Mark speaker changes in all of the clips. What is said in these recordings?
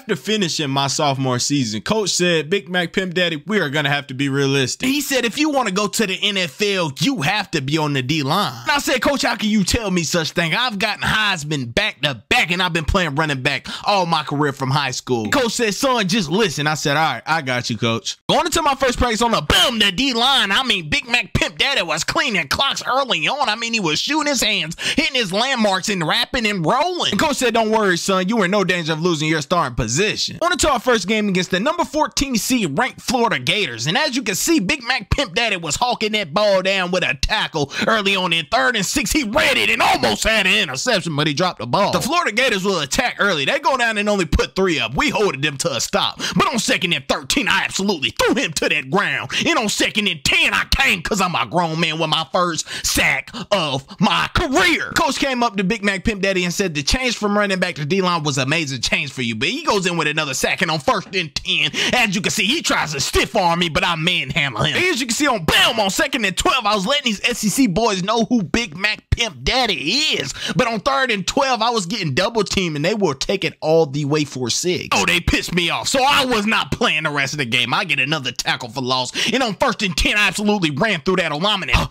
Speaker 1: After finishing my sophomore season, coach said, Big Mac Pimp Daddy, we are going to have to be realistic. He said, if you want to go to the NFL, you have to be on the D-line. And I said, coach, how can you tell me such thing? I've gotten Heisman back to back and I've been playing running back all my career from high school. Coach said, son, just listen. I said, all right, I got you, coach. Going into my first practice on the D-line, I mean, Big Mac Pimp Daddy was cleaning clocks early on. I mean, he was shooting his hands, hitting his landmarks and rapping and rolling. And coach said, don't worry, son, you were in no danger of losing your starting position. On to our first game against the number 14 seed ranked Florida Gators. And as you can see, Big Mac Pimp Daddy was hawking that ball down with a tackle early on in 3rd and 6. He read it and almost had an interception, but he dropped the ball. The Florida Gators will attack early. They go down and only put 3 up. We holded them to a stop. But on 2nd and 13, I absolutely threw him to that ground. And on 2nd and 10, I came because I'm a grown man with my first sack of my career. Coach came up to Big Mac Pimp Daddy and said the change from running back to D-line was an amazing change for you. But he goes in with another sack, and on 1st and 10, as you can see, he tries to stiff arm me, but I manhandle him. As you can see on 2nd and 12, I was letting these SEC boys know who Big Mac Pimp Daddy is. But on 3rd and 12, I was getting double teamed, and they will take it all the way for 6. Oh, they pissed me off, so I was not playing the rest of the game. I get another tackle for loss, and on 1st and 10, I absolutely ran through that lineman and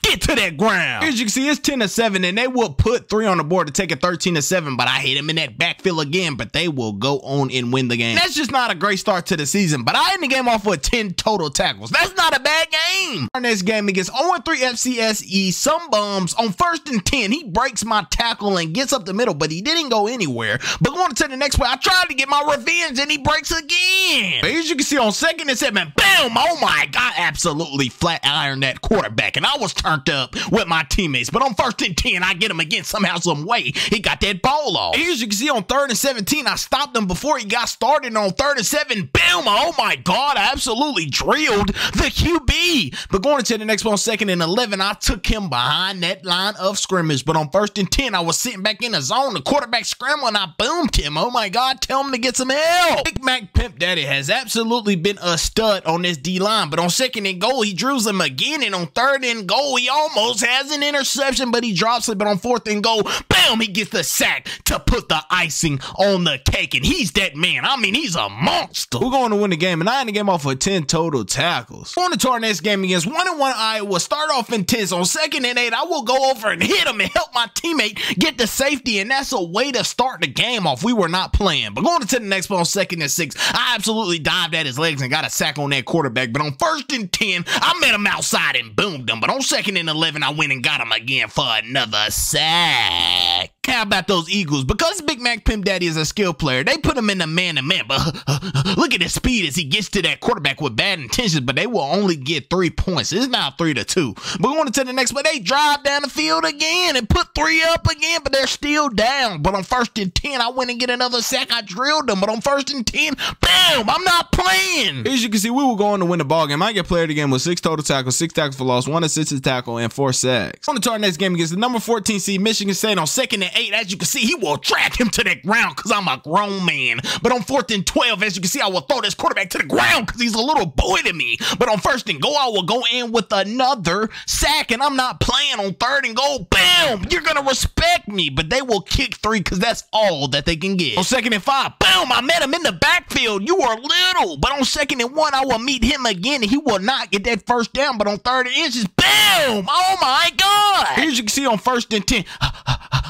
Speaker 1: get to that ground. As you can see, it's 10-7, and they will put 3 on the board to take it 13-7, but I hit him in that backfield again, but they will go on and win the game. That's just not a great start to the season, but I end the game off with 10 total tackles. That's not a bad game. Our next game against 0-3 FCSE, some bums, on 1st and 10, he breaks my tackle and gets up the middle, but he didn't go anywhere. But going to the next play, I tried to get my revenge, and he breaks again. But as you can see, on 2nd and 7, boom, oh my God, absolutely flat ironed that quarterback, and I was turned up with my teammates. But on 1st and 10, I get him again somehow, some way. He got that ball off. As you can see, on 3rd and 17, I stopped him before he got started. On 3rd and 7, boom, oh my God, I absolutely drilled the QB. But going to the next one, on 2nd and 11, I took him behind that line of scrimmage. But on 1st and 10, I was sitting back in the zone. The quarterback scrambled, and I boomed him. Oh my God, tell him to get some help. Big Mac Pimp Daddy has absolutely been a stud on this D-line. But on 2nd and goal, he drills him again. And on 3rd and goal, he almost has an interception, but he drops it. But on 4th and goal, bam, he gets the sack to put the icing on the cake. And he's that man. I mean, he's a monster. We're going to win the game, and I end the game off with 10 total tackles. On to our next game against 1-1 Iowa. Start off intense. On 2nd and 8, I will go over and hit him and help my teammate get the safety, and that's a way to start the game off. We were not playing. But going to the next one, on 2nd and 6, I absolutely dived at his legs and got a sack on that quarterback. But on 1st and 10, I met him outside and boomed him. But on 2nd and 11, I went and got him again for another sack. How about those Eagles? Because Big Mac Pimp Daddy is a skill player, they put him in the man-to-man. But look at his speed as he gets to that quarterback with bad intentions, but they will only get 3 points. It's now 3-2. But going to the next one, they drive down the field again and put 3 up again, but they're still down. But on 1st and 10, I went and get another sack. I drilled them. But on 1st and 10, bam, I'm not playing. As you can see, we will go on to win the ball game. I get player of the game with 6 total tackles, 6 tackles for loss, 1 assisted tackle, and 4 sacks. On to our next game against the number 14 seed Michigan State. On 2nd and 8, as you can see, he will drag him to that ground because I'm a grown man. But on 4th and 12, as you can see, I will throw this quarterback to the ground because he's a little boy to me. But on 1st and goal, I will go in with another sack, and I'm not playing. On 3rd and goal, bam, you're going to respect me. But they will kick 3 because that's all that they can get. On 2nd and 5, boom, I met him in the backfield. You are little. But on 2nd and 1, I will meet him again, and he will not get that first down. But on 3rd and inches, boom, oh my God. As you can see, on 1st and 10,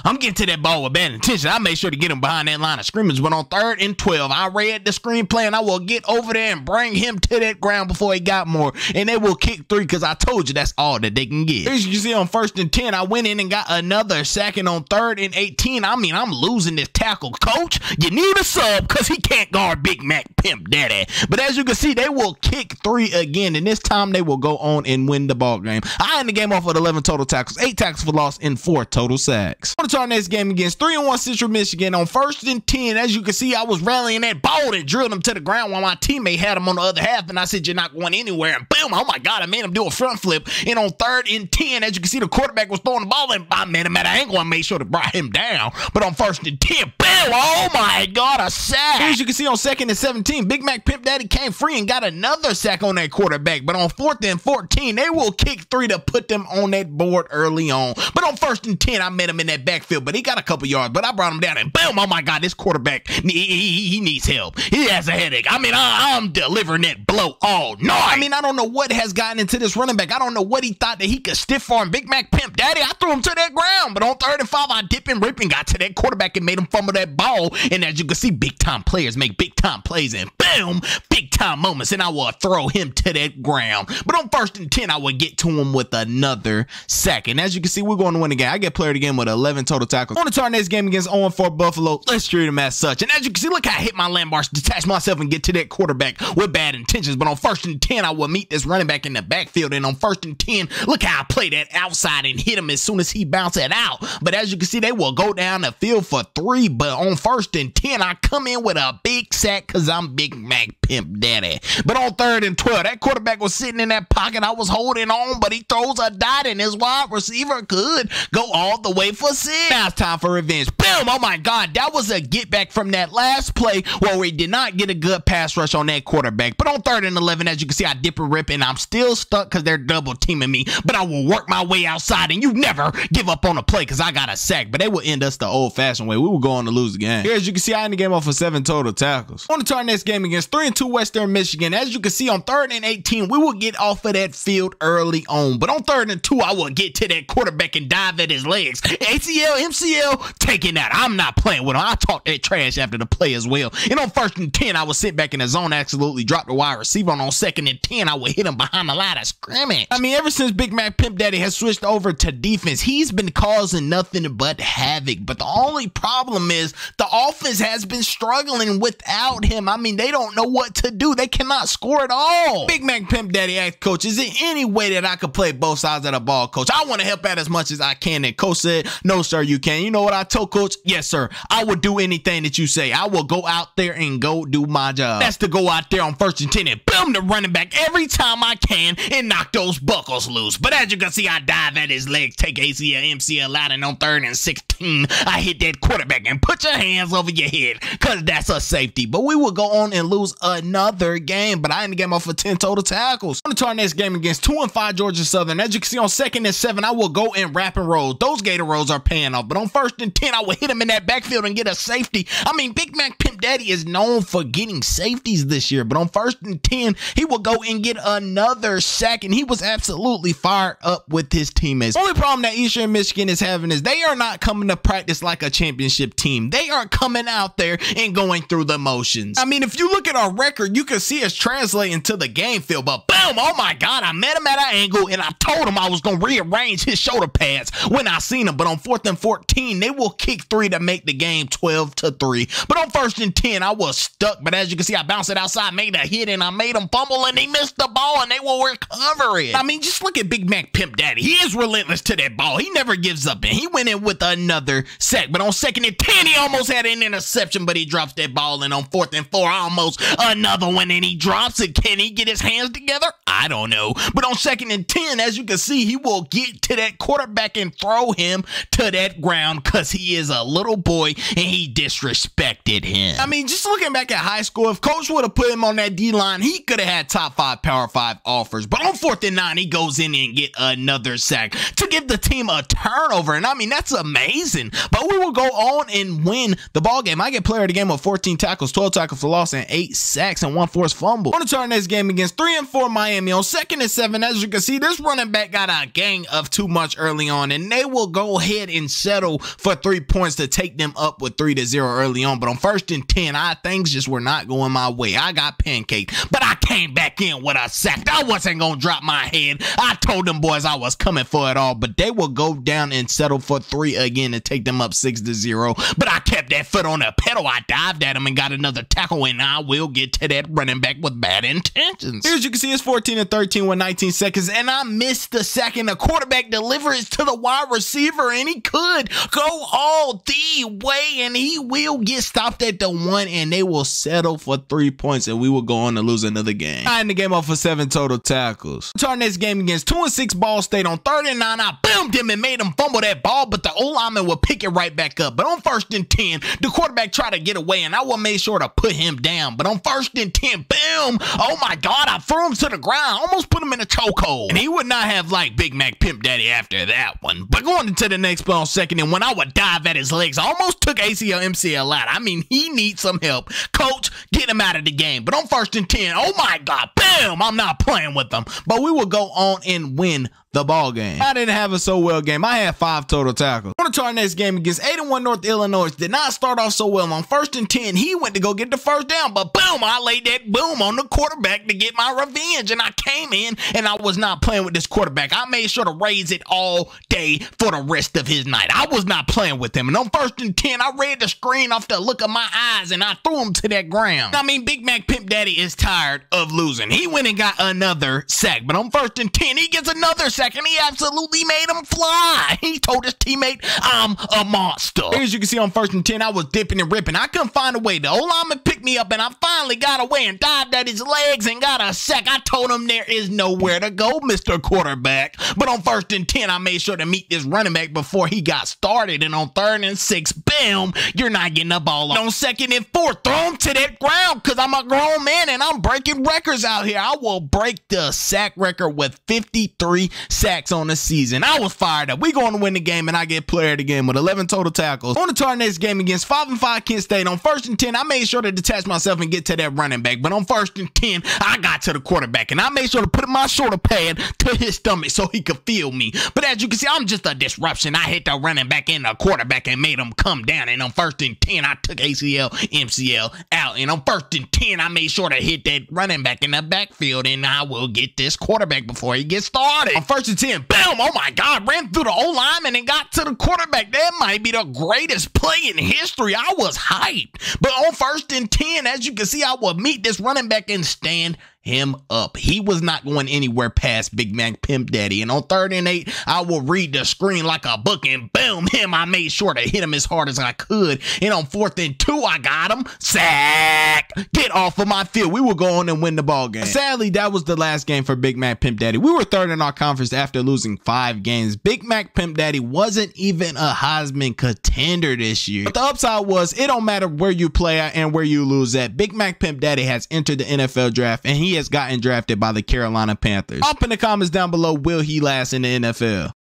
Speaker 1: I'm getting to that ball with bad intention. I made sure to get him behind that line of scrimmage. But on 3rd and 12, I read the screenplay, and I will get over there and bring him to that ground before he got more. And they will kick 3 because I told you that's all that they can get. As you can see, on 1st and 10, I went in and got another sack. And on 3rd and 18, I mean, I'm losing this tackle. Coach, you need a sub because he can't guard Big Mac Pimp Daddy. But as you can see, they will kick 3 again, and this time they will go on and win the ball game. I end the game off with 11 total tackles, 8 tackles for loss, and 4 total sacks. On to our next game against 3-1 Central Michigan. On 1st and 10, as you can see, I was rallying that ball and drilled him to the ground while my teammate had him on the other half, and I said, you're not going anywhere, and boom, oh my God, I made him do a front flip. And on 3rd and 10, as you can see, the quarterback was throwing the ball, and I met him at an angle and made sure to bring him down. But on 1st and 10, boom, oh my God, a sack. As you can see, on 2nd and 17, Big Mac Pimp Daddy came free and got another sack on that quarterback. But on 4th and 14, they will kick 3 to put them on that board early on. But on 1st and 10, I met him in that backfield backfield, but he got a couple yards, but I brought him down and boom, oh my God, this quarterback, he needs help. He has a headache. I mean, I'm delivering that blow all night. I mean, I don't know what has gotten into this running back. I don't know what he thought that he could stiff arm Big Mac Pimp Daddy. I threw him to that ground, but on 3rd and 5, I dip and rip and got to that quarterback and made him fumble that ball. And as you can see, big time players make big time plays and boom, big time moments, and I will throw him to that ground. But on 1st and 10, I would get to him with another sack. And as you can see, we're going to win the game. I get player of the game with 11 total tackles. On to our next game against 0-4 Buffalo. Let's treat him as such. And as you can see, look how I hit my landmarks, detach myself, and get to that quarterback with bad intentions. But on 1st and 10, I will meet this running back in the backfield. And on 1st and 10, look how I play that outside and hit him as soon as he bounced it out. But as you can see, they will go down the field for 3. But on 1st and 10, I come in with a big sack because I'm Big Mac Pimp Daddy. But on 3rd and 12, that quarterback was sitting in that pocket. I was holding on, but he throws a dot, and his wide receiver could go all the way for 6. Now it's time for revenge. Boom! Oh my God, that was a get back from that last play where we did not get a good pass rush on that quarterback. But on 3rd and 11, as you can see, I dip and rip, and I'm still stuck because they're double teaming me. But I will work my way outside, and you never give up on a play because I got a sack. But they will end us the old-fashioned way. We will go on to lose the game. Here, as you can see, I ended the game off for 7 total tackles. On to our next game against 3-2 Western Michigan. As you can see, on 3rd and 18, we will get off of that field early on. But on 3rd and 2, I will get to that quarterback and dive at his legs. ACL, MCL, taking that. I'm not playing with him. I talked that trash after the play as well. And on 1st and 10, I will sit back in the zone, absolutely drop the wide receiver. And on 2nd and 10, I will hit him behind the line of scrimmage. I mean, ever since Big Mac Pimp Daddy has switched over to defense, he's been causing nothing but havoc. But the only problem is the offense has been struggling without him. I mean, they don't know what to do. They cannot score at all. Big Mac Pimp Daddy asked Coach, is there any way that I could play both sides of the ball, Coach? I want to help out as much as I can. And Coach said, no, sir, you can. You know what I told Coach? Yes, sir. I will do anything that you say. I will go out there and go do my job. That's to go out there on 1st and 10 and boom, the running back every time I can and knock those buckles loose. But as you can see, I dive at his legs, take ACL, MCL out, and on 3rd and 16, I hit that quarterback and put your hands over your head because that's a safety. But we will go on and lose another game. But I ended the game off for 10 total tackles. On to our next game against 2-5 Georgia Southern. As you can see, on 2nd and 7, I will go and wrap and roll. Those Gator rolls are paying off. But on 1st and 10, I will hit him in that backfield and get a safety. I mean, Big Mac Pimp Daddy is known for getting safeties this year. But on 1st and 10, he will go and get another sack. And he was absolutely fired up with his teammates. Only problem that Eastern Michigan is having is they are not coming to practice like a championship team. They are coming out there and going through the motions. I mean, if you look at our record, you can see us translating to the game field. But boom, oh my God, I met him at an angle and I told him I was going to rearrange his shoulder pads when I seen him. But on 4th and 14, they will kick 3 to make the game 12-3. But on 1st and 10, I was stuck. But as you can see, I bounced it outside, made a hit, and I made him fumble, and he missed the ball, and they will recover it. I mean, just look at Big Mac Pimp Daddy. He is relentless to that ball. He never gives up, and he went in with another sack. But on 2nd and 10, he almost had an interception, but he drops that ball. And on 4th and 4, almost another one, and he drops it. Can he get his hands together? I don't know. But on 2nd and 10, as you can see, he will get to that quarterback and throw him to that ground because he is a little boy and he disrespected him. I mean, just looking back at high school, if Coach would have put him on that D-line, he could have had top 5 Power 5 offers. But on 4th and 9, he goes in and get another sack to give the team a turnover. And I mean, that's amazing. But we will go on and win the ball game. I get player of the game with 14 tackles, 12 tackles for loss, and 8 sacks and 1 forced fumble. On to our next game against 3-4 Miami. On 2nd and 7, as you can see, this running back got a gang of too much early on, and they will go ahead and settle for 3 points to take them up with 3-0 early on. But on 1st and 10, things just were not going my way. I got pancaked, but I came back in with a sack. I wasn't going to drop my head. I told them boys I was coming for it all, but they will go down and settle for 3 again to take them up 6-0. But I kept that foot on the pedal. I dived at him and got another tackle, and I will get to that running back with bad intentions. Here, as you can see, it's 14-13 with 19 seconds, and I missed the sack, and the quarterback delivers to the wide receiver, and he could go all the way, and he will get stopped at the 1, and they will settle for 3 points, and we will go on to lose another game. I end the game off for 7 total tackles. To our next game against 2-6 Ball State. On 3rd and 9, I boomed him and made him fumble that ball, but the O-lineman will pick it right back up. But on 1st and 10, the quarterback tried to get away, and I will make sure to put him down. But on 1st and 10, boom, oh my God, I threw him to the ground, almost put him in a chokehold. And he would not have liked Big Mac Pimp Daddy after that one. But going into the next play, on on second, and when I would dive at his legs, I almost took ACL, MCL out. I mean, he needs some help. Coach, get him out of the game. But on 1st and 10, oh my God, bam, I'm not playing with them. But we will go on and win the ball game. I didn't have a so well game. I had 5 total tackles. On to our next game against 8-1 North Illinois. Did not start off so well. On 1st and 10, he went to go get the first down, but boom, I laid that boom on the quarterback to get my revenge, and I came in and I was not playing with this quarterback. I made sure to raise it all day for the rest of his night. I was not playing with him, and on 1st and 10, I read the screen off the look of my eyes and I threw him to that ground. I mean, Big Mac Pimp Daddy is tired of losing. He went and got another sack, but on 1st and 10, he gets another sack, and he absolutely made him fly. He told his teammate, I'm a monster. As you can see on 1st and 10, I was dipping and ripping. I couldn't find a way. The O-lineman picked me up, and I finally got away and dived at his legs and got a sack. I told him there is nowhere to go, Mr. Quarterback. But on 1st and 10, I made sure to meet this running back before he got started. And on 3rd and 6, bam, you're not getting the ball. On 2nd and 4, throw him to that ground because I'm a grown man and I'm breaking records out here. I will break the sack record with 53 sacks on the season. I was fired up. We going to win the game, and I get player of the game with 11 total tackles. On to our next game against 5-5 Kent State. On 1st and 10, I made sure to detach myself and get to that running back. But on 1st and 10, I got to the quarterback, and I made sure to put my shoulder pad to his stomach so he could feel me. But as you can see, I'm just a disruption. I hit the running back and the quarterback and made him come down. And on 1st and 10, I took ACL, MCL out. And on 1st and 10, I made sure to hit that running back in the backfield, and I will get this quarterback before he gets started. On 1st and 10, bam, oh my God, ran through the O-lineman and got to the quarterback. That might be the greatest play in history. I was hyped. But on 1st and 10, as you can see, I will meet this running back and stand him up. He was not going anywhere past Big Mac Pimp Daddy. And on 3rd and 8, I will read the screen like a book, and boom, I made sure to hit him as hard as I could. And on 4th and 2, I got him. Sack! Get off of my field. We will go on and win the ball game. Sadly, that was the last game for Big Mac Pimp Daddy. We were 3rd in our conference after losing 5 games. Big Mac Pimp Daddy wasn't even a Heisman contender this year. But the upside was, it don't matter where you play at and where you lose at. Big Mac Pimp Daddy has entered the NFL draft, and he has gotten drafted by the Carolina Panthers. Up in the comments down below, will he last in the NFL?